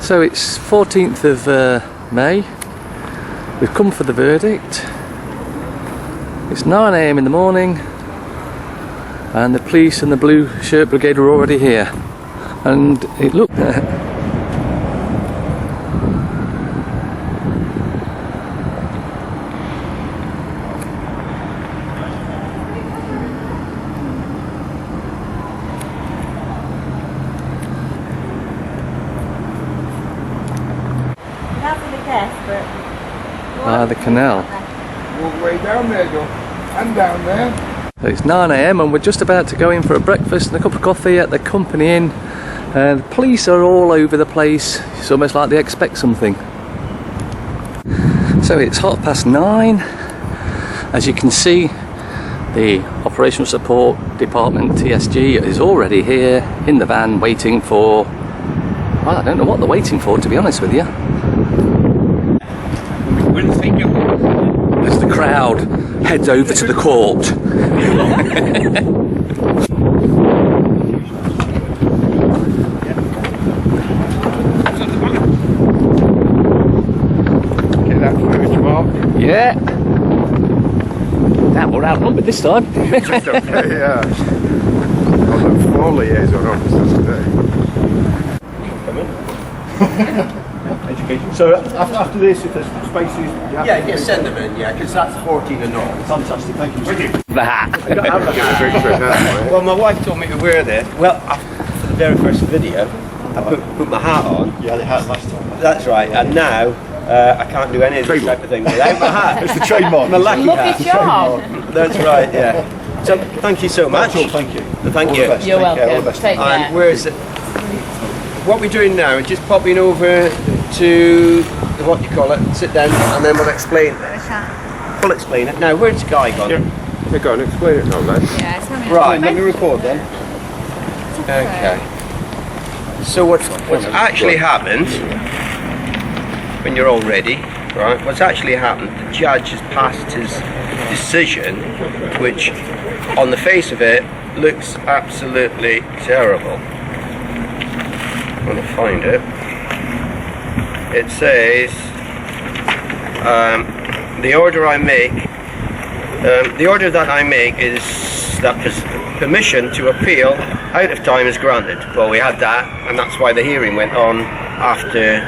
So it's 14th of May. We've come for the verdict. It's 9 AM in the morning and the police and the Blue Shirt Brigade are already here. And it looked... the canal. Walk way down there, Joe. And down there. So it's 9 AM and we're just about to go in for a breakfast and a cup of coffee at the Company Inn. The police are all over the place. It's almost like they expect something. So it's 9:30. As you can see, the Operational Support Department, TSG, is already here in the van waiting for... well, I don't know what they're waiting for, to be honest with you. As the crowd heads over to the court. Get that footage, Mark. Yeah. Damn, we're outnumbered this time. Just okay, yeah. I've got 4 liaison officers today. Education. So after this, if there's spaces, yeah, send them in, because that's 14 and all. Fantastic, thank you. The hat. Get a picture of that, Well, my wife told me to wear this. Well, for the very first video, I put my hat on. Yeah, they had last time. That's right, and now I can't do any of this type of thing without my hat. It's the trademark. My lucky hat. job. That's right, yeah. So, thank you so much. That's all, thank you. Thank All you. the best. You're Take care, all welcome. the best. Take care. And where's it? What we're doing now is just popping over to the, what do you call it, sit down, and then we'll explain. We'll explain it. Now, where's Guy gone? Yeah, go on, explain it now, lad. Yeah, it's coming Right, let me record then. Okay. So what's actually happened, when you're all ready, right, what's actually happened, the judge has passed his decision, which on the face of it looks absolutely terrible. I'm going to find it. It says, the order that I make is that permission to appeal out of time is granted. Well, we had that, and that's why the hearing went on after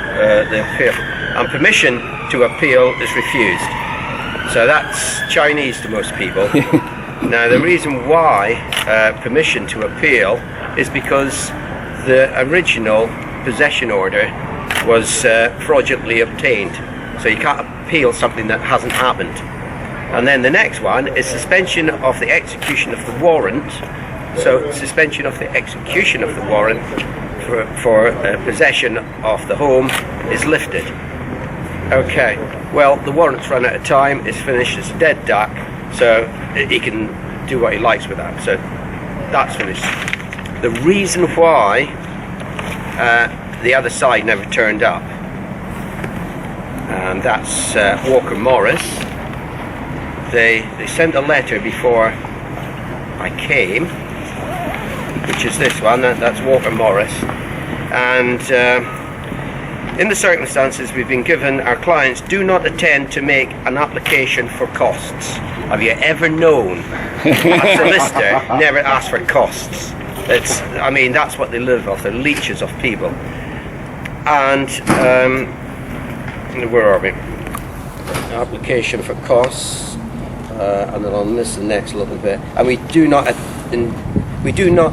the appeal. And permission to appeal is refused. So that's Chinese to most people. Now, the reason why permission to appeal is because the original possession order was fraudulently obtained. So you can't appeal something that hasn't happened. And then the next one is suspension of the execution of the warrant. So suspension of the execution of the warrant for possession of the home is lifted. Okay, well, the warrant's run out of time, it's finished, it's a dead duck, so he can do what he likes with that. So that's finished. The reason why the other side never turned up, and that's Walker Morris. They sent a letter before I came, which is this one, that's Walker Morris, and in the circumstances we've been given, our clients do not intend to make an application for costs. Have you ever known a solicitor never ask for costs? I mean, that's what they live off, they're leeches of people. And where are we? Application for costs, and then on this the next little bit. And we do not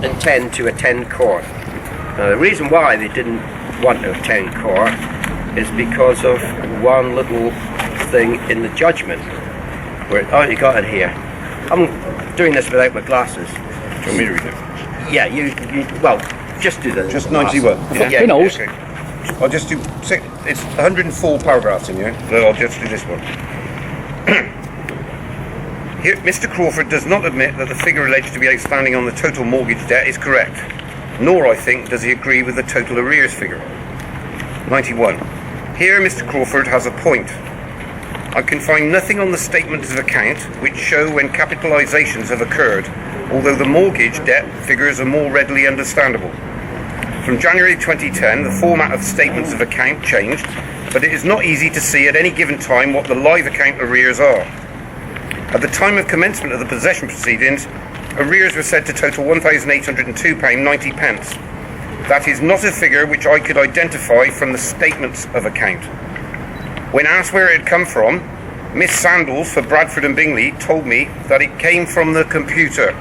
intend to attend court. Now, the reason why they didn't want to attend court is because of one little thing in the judgment. Where you got it here. I'm doing this without my glasses. Do you want me to read it? Yeah, you well, just do that. Just 91. Yeah, Who knows? Okay. I'll just do it's 104 paragraphs in here, so I'll just do this one. Here, Mr. Crawford does not admit that the figure alleged to be outstanding on the total mortgage debt is correct, nor, I think, does he agree with the total arrears figure. 91. Here, Mr. Crawford has a point. I can find nothing on the statements of account which show when capitalisations have occurred, although the mortgage debt figures are more readily understandable. From January 2010, the format of statements of account changed, but it is not easy to see at any given time what the live account arrears are. At the time of commencement of the possession proceedings, arrears were said to total £1,802.90. That is not a figure which I could identify from the statements of account. When asked where it had come from, Miss Sandals for Bradford and Bingley told me that it came from the computer.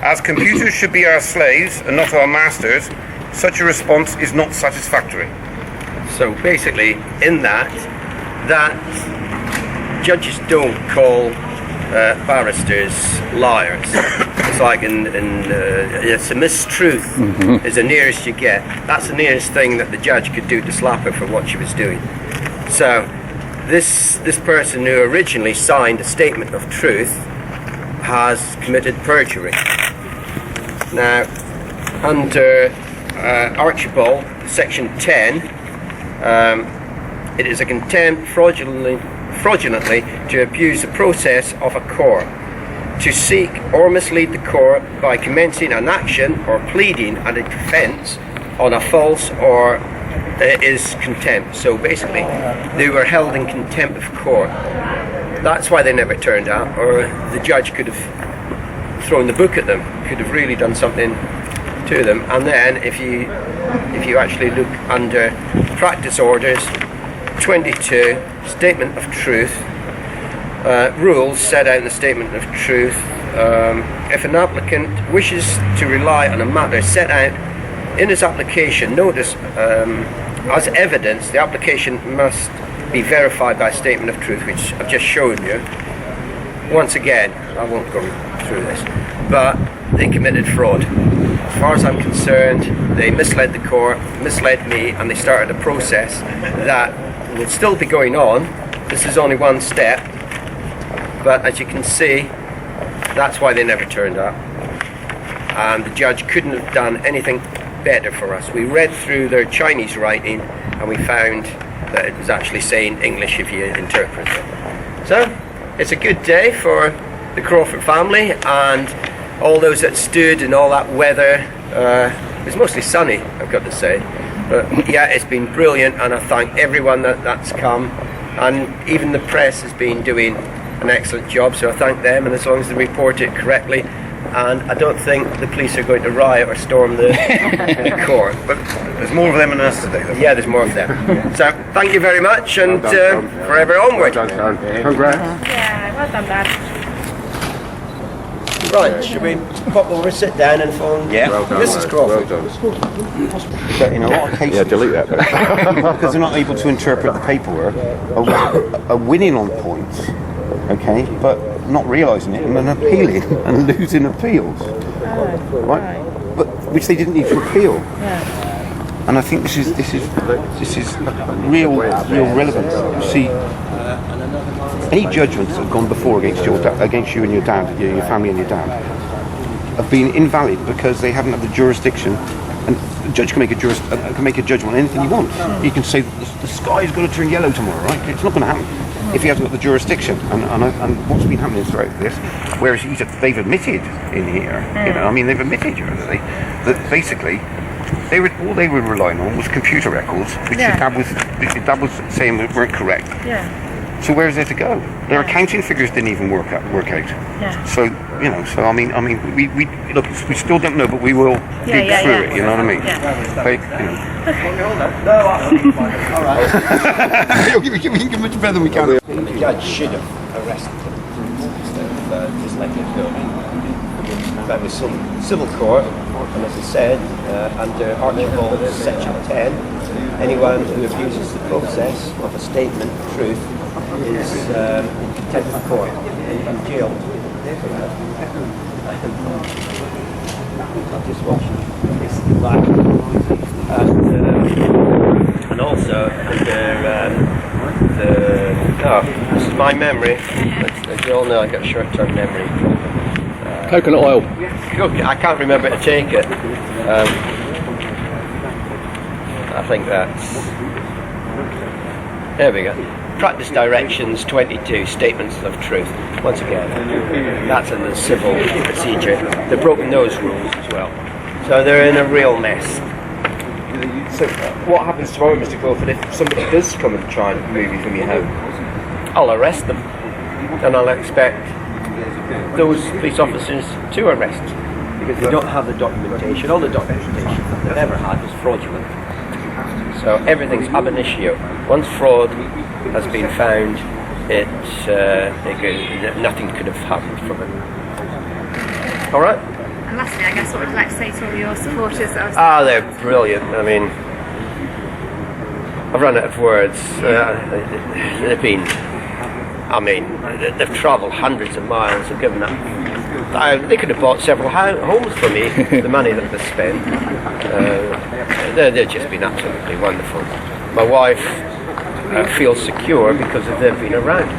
As computers should be our slaves and not our masters, such a response is not satisfactory. So basically, in that judges don't call barristers liars. It's like it's a mistruth is the nearest you get. That's the nearest thing that the judge could do to slap her for what she was doing. So this person who originally signed a statement of truth has committed perjury. Now, under Archibald, section 10, it is a contempt fraudulently to abuse the process of a court, to seek or mislead the court by commencing an action or pleading a defence on a false or is contempt. So basically, they were held in contempt of court. That's why they never turned up, or the judge could have thrown the book at them, could have really done something to them. And then if you actually look under practice orders 22, statement of truth, rules set out in the statement of truth. If an applicant wishes to rely on a matter set out in his application, notice as evidence, the application must be verified by a statement of truth, which I've just shown you. Once again, I won't go through this, but they committed fraud. As far as I'm concerned, they misled the court, misled me, and they started a process that would still be going on. This is only one step, but as you can see, that's why they never turned up. And the judge couldn't have done anything better for us. We read through their Chinese writing and we found that it was actually saying English if you interpret it. So, it's a good day for the Crawford family and all those that stood in all that weather. It was mostly sunny, I've got to say. But yeah, it's been brilliant, and I thank everyone that's come, and even the press has been doing an excellent job, so I thank them, and as long as they report it correctly, and I don't think the police are going to riot or storm the court. But there's more of them than us today, though. Yeah, there's more of them. So thank you very much, and forever onward. Congrats. Yeah, well done, Dad. Right, should we pop over, sit down and phone? Yeah. Well done. Mrs. Crawford. But in a lot of cases, Delete that bit. because they're not able to interpret the paperwork, are winning on points, okay, but not realising it and then appealing and losing appeals, right? But which they didn't need to appeal. And I think this is real relevance. You see, any judgments that have gone before against you and your dad, your family and your dad, have been invalid because they haven't had the jurisdiction. And the judge can make a judgment on anything he wants. He can say the sky's going to turn yellow tomorrow, right? It's not going to happen if he hasn't got the jurisdiction. And what's been happening throughout this, whereas they've admitted in here, they've admitted that basically all they were relying on was computer records, which your dad was saying weren't correct. Yeah. So where is there to go? Their accounting figures didn't even work out. Yeah. So we still don't know, but we will dig through it. You know what I mean? Yeah. We can much better than we can. The judge should have arrested him instead of just letting him go. That was some civil court, and as I said, under Archibald section 10, anyone who abuses the process of a statement of truth is in contempt of court and jailed. I'm just watching this black, and also this is my memory. As you all know, I got a short-term memory. Coconut oil. I can't remember to take it. I think that's... There we go. Practice directions 22, statements of truth. Once again, that's in the civil procedure. They've broken those rules as well. So they're in a real mess. So what happens tomorrow, Mr. Crawford, if somebody does come and try and move you from your home? I'll arrest them, and I'll expect those police officers to arrest, because they don't have the documentation. All the documentation they've ever had was fraudulent. So everything's ab initio. Once fraud has been found, nothing could have happened from it. All right? And lastly, I guess what would you like to say to all your supporters? They're brilliant. I mean, I've run out of words. They've travelled hundreds of miles and given up. They could have bought several homes for me, the money that they've spent. They've just been absolutely wonderful. My wife feels secure because they've been around.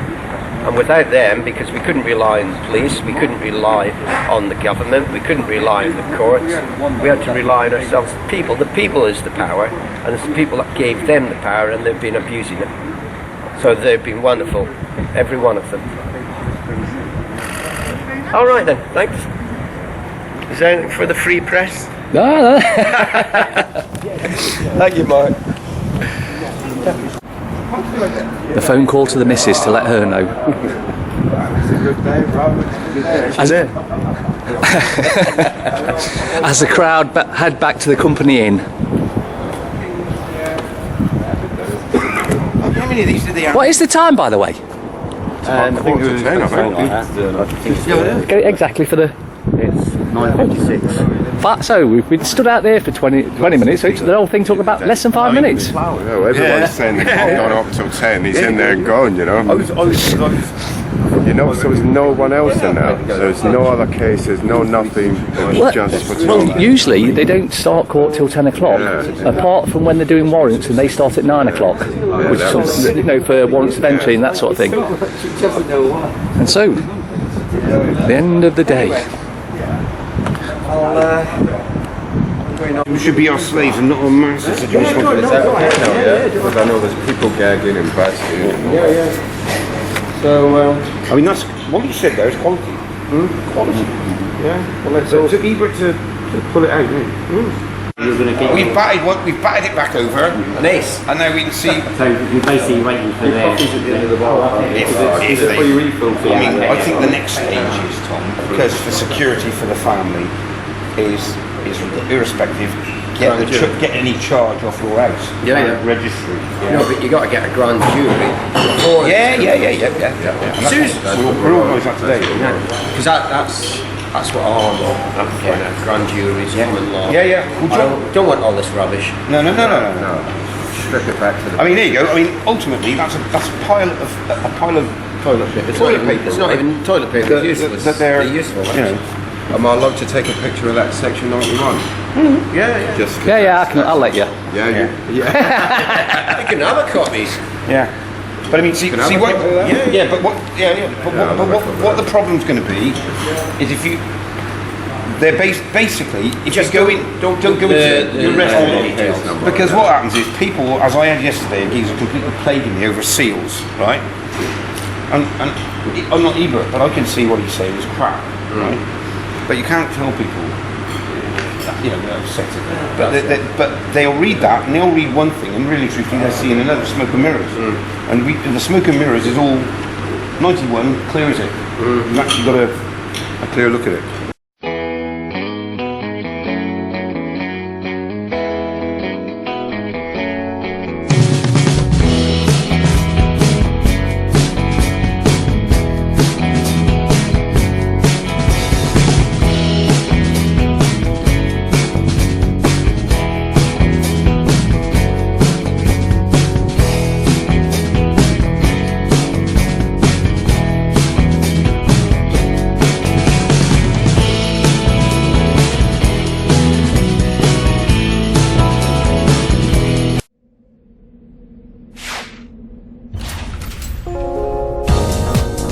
And without them, because we couldn't rely on the police, we couldn't rely on the government, we couldn't rely on the courts, we had to rely on ourselves, the people. The people is the power, and it's the people that gave them the power, and they've been abusing it. So they've been wonderful, every one of them. All right then, thanks. Is there anything for the free press? No. Thank you, Mark. The phone call to the missus to let her know. As the crowd head back to the company inn. How many of these did they have? What is the time, by the way? I think it was 10, I think. Exactly for the... It's 9:56. So we've been stood out there for 20 minutes. So the whole thing took about less than 5 minutes. No, everyone's saying they can't go up till 10. He's in there and gone, you know. You know, so there's no one else in there. There's no other cases, no nothing. It was just for Well, usually they don't start court till 10 o'clock, apart from when they're doing warrants and they start at 9 o'clock, which is something, for warrants of entry and that sort of thing. And so, the end of the day. We should be our slaves and not our masters. Because I know there's people gagging and basking. So, I mean, that's what you said there is quality. Quality. Yeah. Well, let's also eager to pull it out. We've batted it back over. Nice. And now we can see. So you're basically waiting for their... I think the next stage is, Tom, because for security for the family is irrespective. Get any charge off your house. Registry. No, but you got to get a grand jury before. Yeah. We'll organise that today. Because that's what I want. Yeah. Grand juries, common law. Yeah. Well, I don't want all this rubbish. No. Strip it back to the... I mean, there you go. I mean, ultimately, that's a pile of Toilet paper. It's not even toilet paper. It's useless. They're useful. You know. Am I allowed to take a picture of that section 91? Yeah. Just I'll let you. Yeah. You can have a copy. Yeah. But I mean, see have a what? copy of that? Yeah. But what? Yeah. But what the problem's going to be is if you. They're basically if Just you go in, don't go into the rest of the details. because what happens is people, as I had yesterday, a geezer completely plaguing me over seals, right? And I'm not Ebert, but I can see what he's saying is crap, right? But you can't tell people, they're upset at it. But they'll read that and they'll read one thing, and really truthfully they're seeing another, smoke and mirrors. And the smoke and mirrors is all 91 clear as it. You've actually got a clear look at it.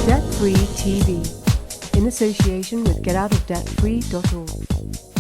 Debt Free TV, in association with GetOutOfDebtFree.org.